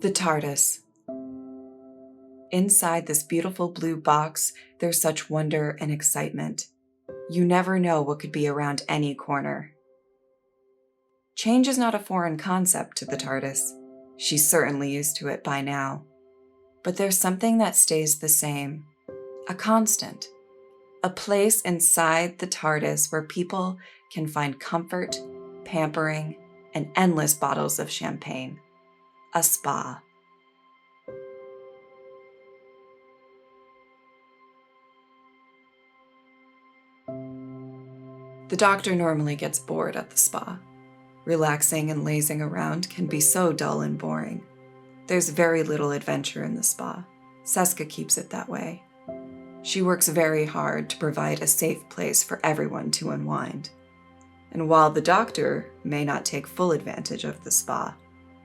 The TARDIS. Inside this beautiful blue box, there's such wonder and excitement. You never know what could be around any corner. Change is not a foreign concept to the TARDIS. She's certainly used to it by now. But there's something that stays the same. A constant. A place inside the TARDIS where people can find comfort, pampering, and endless bottles of champagne. A spa. The Doctor normally gets bored at the spa. Relaxing and lazing around can be so dull and boring. There's very little adventure in the spa. Sesska keeps it that way. She works very hard to provide a safe place for everyone to unwind. And while the Doctor may not take full advantage of the spa,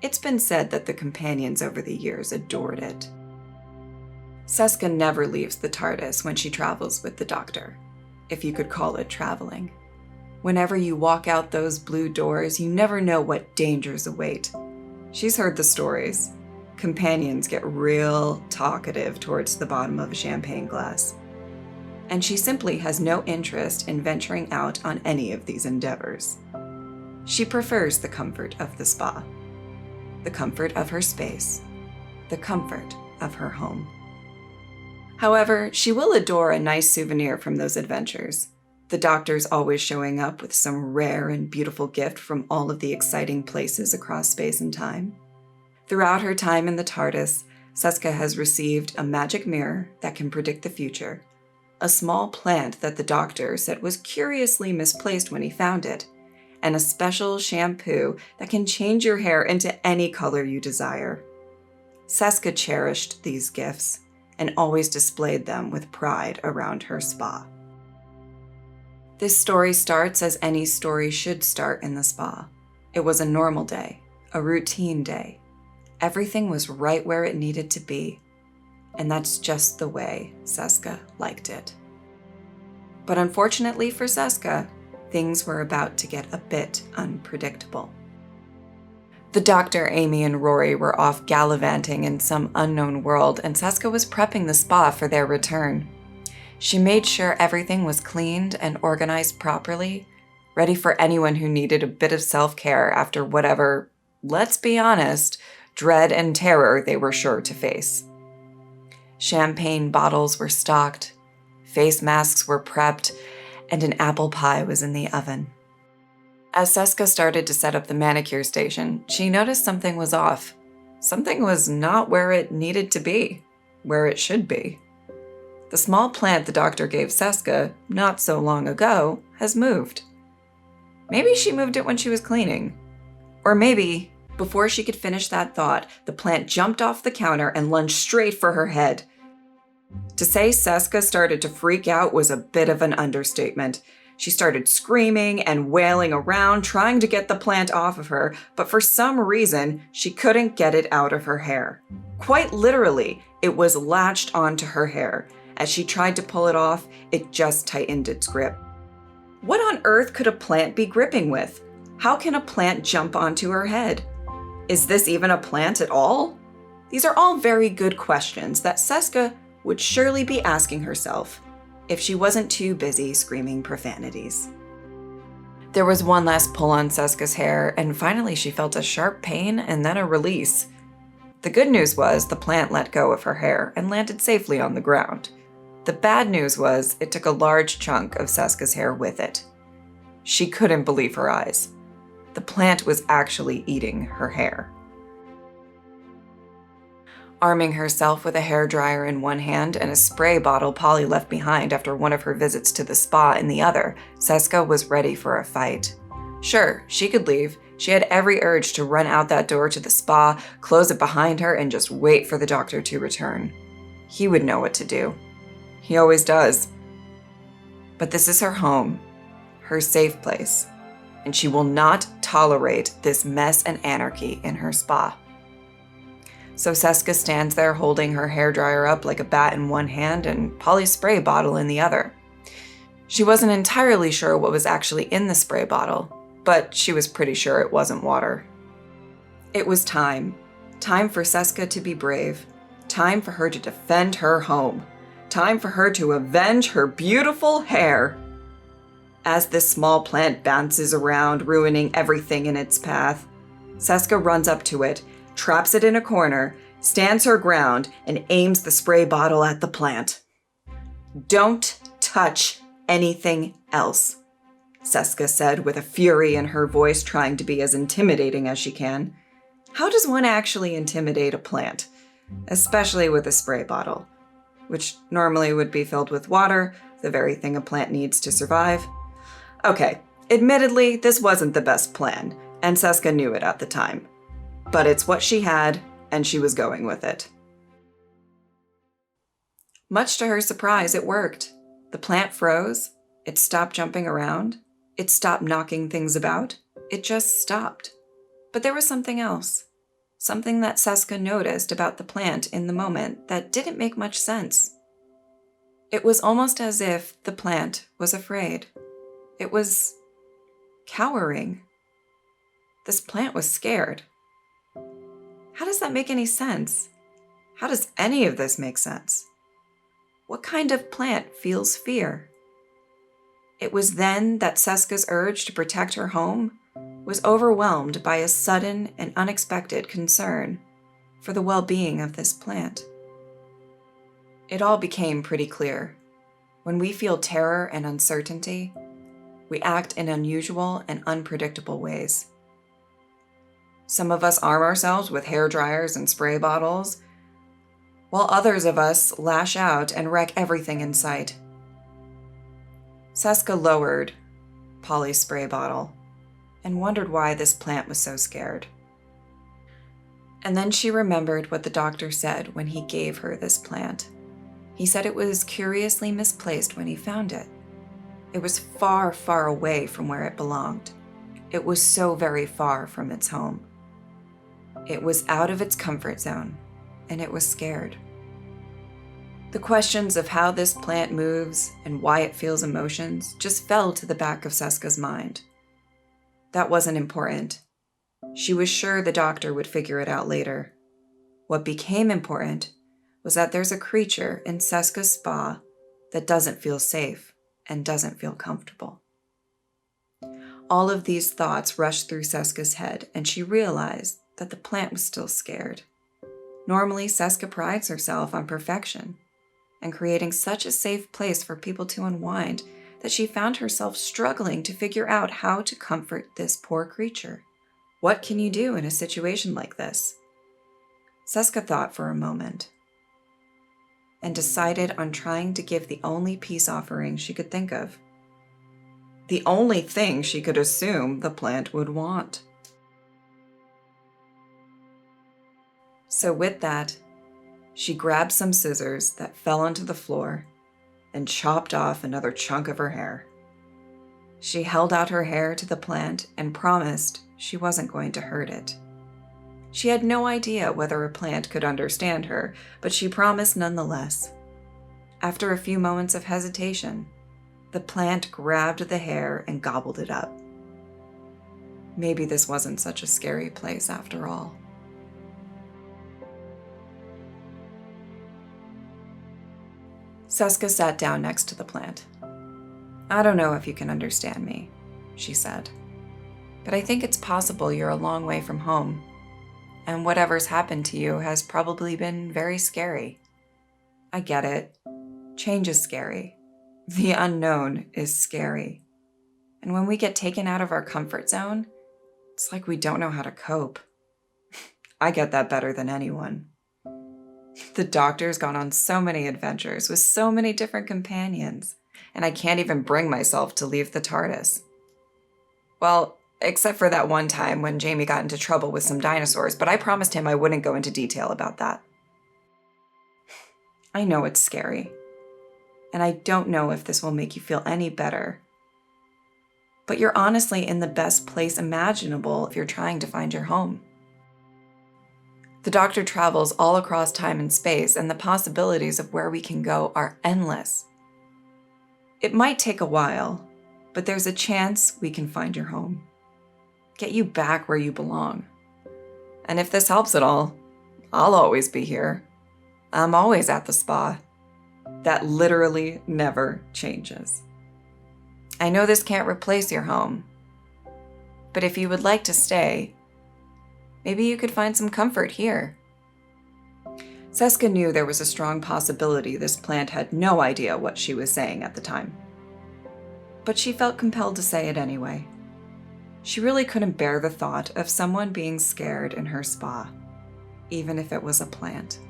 it's been said that the companions over the years adored it. Sesska never leaves the TARDIS when she travels with the Doctor, if you could call it traveling. Whenever you walk out those blue doors, you never know what dangers await. She's heard the stories. Companions get real talkative towards the bottom of a champagne glass. And she simply has no interest in venturing out on any of these endeavors. She prefers the comfort of the spa, the comfort of her space, the comfort of her home. However, she will adore a nice souvenir from those adventures. The Doctor's always showing up with some rare and beautiful gift from all of the exciting places across space and time. Throughout her time in the TARDIS, Sesska has received a magic mirror that can predict the future, a small plant that the Doctor said was curiously misplaced when he found it, and a special shampoo that can change your hair into any color you desire. Sesska cherished these gifts and always displayed them with pride around her spa. This story starts as any story should start in the spa. It was a normal day, a routine day. Everything was right where it needed to be, and that's just the way Sesska liked it. But unfortunately for Sesska, things were about to get a bit unpredictable. The Doctor, Amy, and Rory were off gallivanting in some unknown world, and Sesska was prepping the spa for their return. She made sure everything was cleaned and organized properly, ready for anyone who needed a bit of self-care after whatever, let's be honest, dread and terror they were sure to face. Champagne bottles were stocked, face masks were prepped, and an apple pie was in the oven. As Sesska started to set up the manicure station, she noticed something was off. Something was not where it needed to be, where it should be. The small plant the Doctor gave Sesska not so long ago has moved. Maybe she moved it when she was cleaning. Or maybe, before she could finish that thought, the plant jumped off the counter and lunged straight for her head. To say Sesska started to freak out was a bit of an understatement. She started screaming and wailing around, trying to get the plant off of her, but for some reason, she couldn't get it out of her hair. Quite literally, it was latched onto her hair. As she tried to pull it off, it just tightened its grip. What on earth could a plant be gripping with? How can a plant jump onto her head? Is this even a plant at all? These are all very good questions that Sesska would surely be asking herself if she wasn't too busy screaming profanities. There was one last pull on Seska's hair, and finally she felt a sharp pain and then a release. The good news was the plant let go of her hair and landed safely on the ground. The bad news was it took a large chunk of Seska's hair with it. She couldn't believe her eyes. The plant was actually eating her hair. Arming herself with a hairdryer in one hand and a spray bottle Polly left behind after one of her visits to the spa in the other, Sesska was ready for a fight. Sure, she could leave. She had every urge to run out that door to the spa, close it behind her, and just wait for the Doctor to return. He would know what to do. He always does. But this is her home, her safe place, and she will not tolerate this mess and anarchy in her spa. So Sesska stands there holding her hairdryer up like a bat in one hand and Polly's spray bottle in the other. She wasn't entirely sure what was actually in the spray bottle, but she was pretty sure it wasn't water. It was time. Time for Sesska to be brave. Time for her to defend her home. Time for her to avenge her beautiful hair. As this small plant bounces around, ruining everything in its path, Sesska runs up to it, traps it in a corner, stands her ground, and aims the spray bottle at the plant. "Don't touch anything else," Sesska said with a fury in her voice, trying to be as intimidating as she can. How does one actually intimidate a plant? Especially with a spray bottle, which normally would be filled with water, the very thing a plant needs to survive. Okay, admittedly, this wasn't the best plan, and Sesska knew it at the time. But it's what she had, and she was going with it. Much to her surprise, it worked. The plant froze. It stopped jumping around. It stopped knocking things about. It just stopped. But there was something else. Something that Sesska noticed about the plant in the moment that didn't make much sense. It was almost as if the plant was afraid. It was cowering. This plant was scared. How does that make any sense? How does any of this make sense? What kind of plant feels fear? It was then that Seska's urge to protect her home was overwhelmed by a sudden and unexpected concern for the well-being of this plant. It all became pretty clear. When we feel terror and uncertainty, we act in unusual and unpredictable ways. Some of us arm ourselves with hair dryers and spray bottles, while others of us lash out and wreck everything in sight. Sesska lowered Polly's spray bottle and wondered why this plant was so scared. And then she remembered what the doctor said when he gave her this plant. He said it was curiously misplaced when he found it. It was far, far away from where it belonged. It was so very far from its home. It was out of its comfort zone, and it was scared. The questions of how this plant moves and why it feels emotions just fell to the back of Seska's mind. That wasn't important. She was sure the doctor would figure it out later. What became important was that there's a creature in Seska's spa that doesn't feel safe and doesn't feel comfortable. All of these thoughts rushed through Seska's head, and she realized that the plant was still scared. Normally, Sesska prides herself on perfection and creating such a safe place for people to unwind that she found herself struggling to figure out how to comfort this poor creature. What can you do in a situation like this? Sesska thought for a moment and decided on trying to give the only peace offering she could think of. The only thing she could assume the plant would want. So with that, she grabbed some scissors that fell onto the floor and chopped off another chunk of her hair. She held out her hair to the plant and promised she wasn't going to hurt it. She had no idea whether a plant could understand her, but she promised nonetheless. After a few moments of hesitation, the plant grabbed the hair and gobbled it up. Maybe this wasn't such a scary place after all. Sesska sat down next to the plant. "I don't know if you can understand me," she said, "but I think it's possible you're a long way from home, and whatever's happened to you has probably been very scary. I get it. Change is scary. The unknown is scary. And when we get taken out of our comfort zone, it's like we don't know how to cope. I get that better than anyone. The doctor's gone on so many adventures with so many different companions, and I can't even bring myself to leave the TARDIS. Well, except for that one time when Jamie got into trouble with some dinosaurs, but I promised him I wouldn't go into detail about that. I know it's scary, and I don't know if this will make you feel any better, but you're honestly in the best place imaginable if you're trying to find your home. The doctor travels all across time and space, and the possibilities of where we can go are endless. It might take a while, but there's a chance we can find your home. Get you back where you belong. And if this helps at all, I'll always be here. I'm always at the spa. That literally never changes. I know this can't replace your home, but if you would like to stay, maybe you could find some comfort here. Sesska knew there was a strong possibility this plant had no idea what she was saying at the time. But she felt compelled to say it anyway. She really couldn't bear the thought of someone being scared in her spa, even if it was a plant.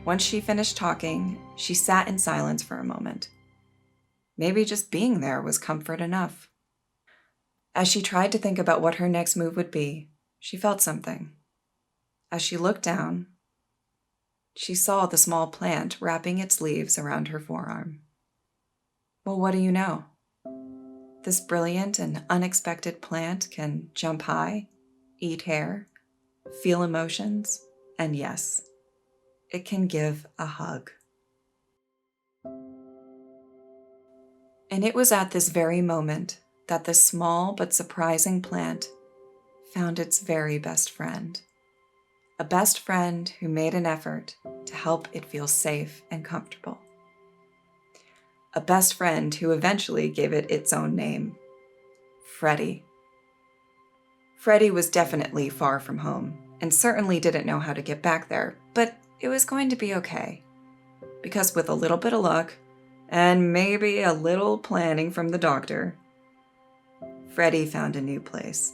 Once she finished talking, she sat in silence for a moment. Maybe just being there was comfort enough. As she tried to think about what her next move would be, she felt something. As she looked down, she saw the small plant wrapping its leaves around her forearm. Well, what do you know? This brilliant and unexpected plant can jump high, eat hair, feel emotions, and yes, it can give a hug. And it was at this very moment that the small but surprising plant found its very best friend. A best friend who made an effort to help it feel safe and comfortable. A best friend who eventually gave it its own name, Freddie. Freddie was definitely far from home and certainly didn't know how to get back there, but it was going to be okay. Because with a little bit of luck, and maybe a little planning from the doctor, Freddie found a new place.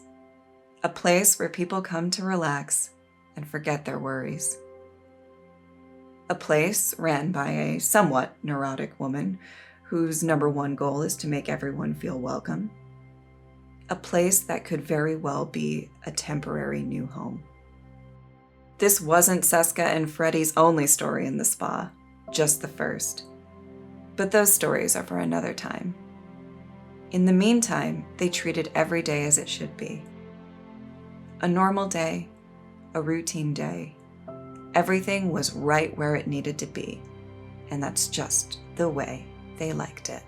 A place where people come to relax and forget their worries. A place ran by a somewhat neurotic woman whose number one goal is to make everyone feel welcome. A place that could very well be a temporary new home. This wasn't Sesska and Freddie's only story in the spa, just the first. But those stories are for another time. In the meantime, they treated every day as it should be. A normal day, a routine day. Everything was right where it needed to be, and that's just the way they liked it.